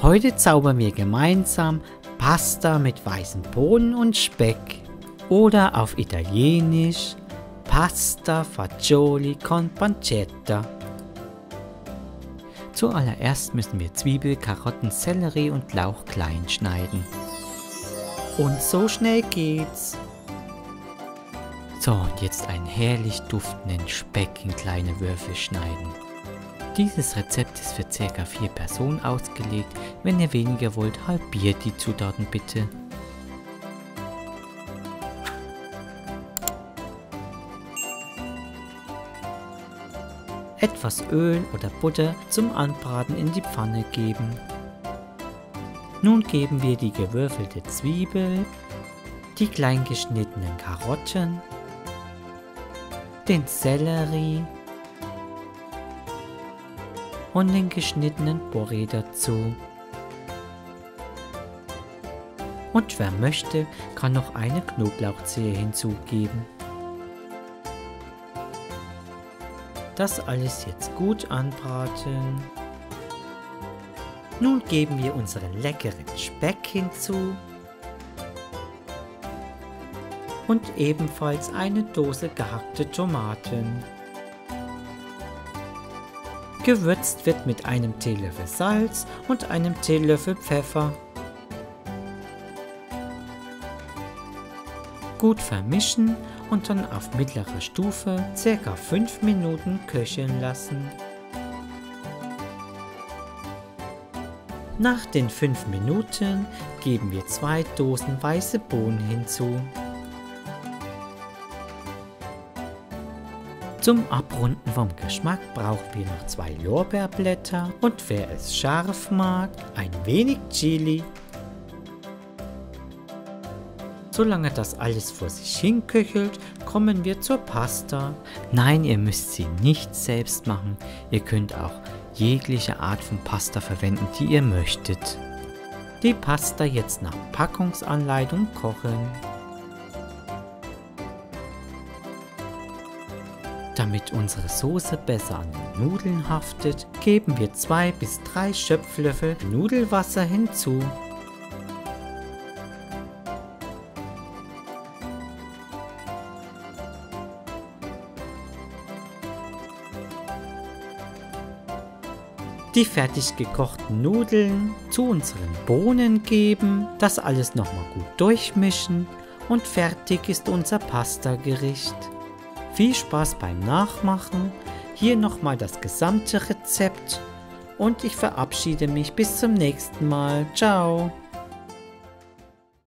Heute zaubern wir gemeinsam Pasta mit weißen Bohnen und Speck oder auf Italienisch Pasta fagioli con pancetta. Zuallererst müssen wir Zwiebel, Karotten, Sellerie und Lauch klein schneiden. Und so schnell geht's. So, und jetzt einen herrlich duftenden Speck in kleine Würfel schneiden. Dieses Rezept ist für ca. 4 Personen ausgelegt. Wenn ihr weniger wollt, halbiert die Zutaten bitte. Etwas Öl oder Butter zum Anbraten in die Pfanne geben. Nun geben wir die gewürfelte Zwiebel, die klein geschnittenen Karotten, den Sellerie und den geschnittenen Porree dazu. Und wer möchte, kann noch eine Knoblauchzehe hinzugeben. Das alles jetzt gut anbraten. Nun geben wir unseren leckeren Speck hinzu und ebenfalls eine Dose gehackte Tomaten. Gewürzt wird mit einem Teelöffel Salz und einem Teelöffel Pfeffer. Gut vermischen und dann auf mittlerer Stufe ca. 5 Minuten köcheln lassen. Nach den 5 Minuten geben wir 2 Dosen weiße Bohnen hinzu. Zum Abrunden vom Geschmack brauchen wir noch 2 Lorbeerblätter und wer es scharf mag, ein wenig Chili. Solange das alles vor sich hin köchelt, kommen wir zur Pasta. Nein, ihr müsst sie nicht selbst machen. Ihr könnt auch jegliche Art von Pasta verwenden, die ihr möchtet. Die Pasta jetzt nach Packungsanleitung kochen. Damit unsere Soße besser an den Nudeln haftet, geben wir 2 bis 3 Schöpflöffel Nudelwasser hinzu. Die fertig gekochten Nudeln zu unseren Bohnen geben, das alles nochmal gut durchmischen und fertig ist unser Pasta-Gericht. Viel Spaß beim Nachmachen, hier nochmal das gesamte Rezept und ich verabschiede mich bis zum nächsten Mal. Ciao!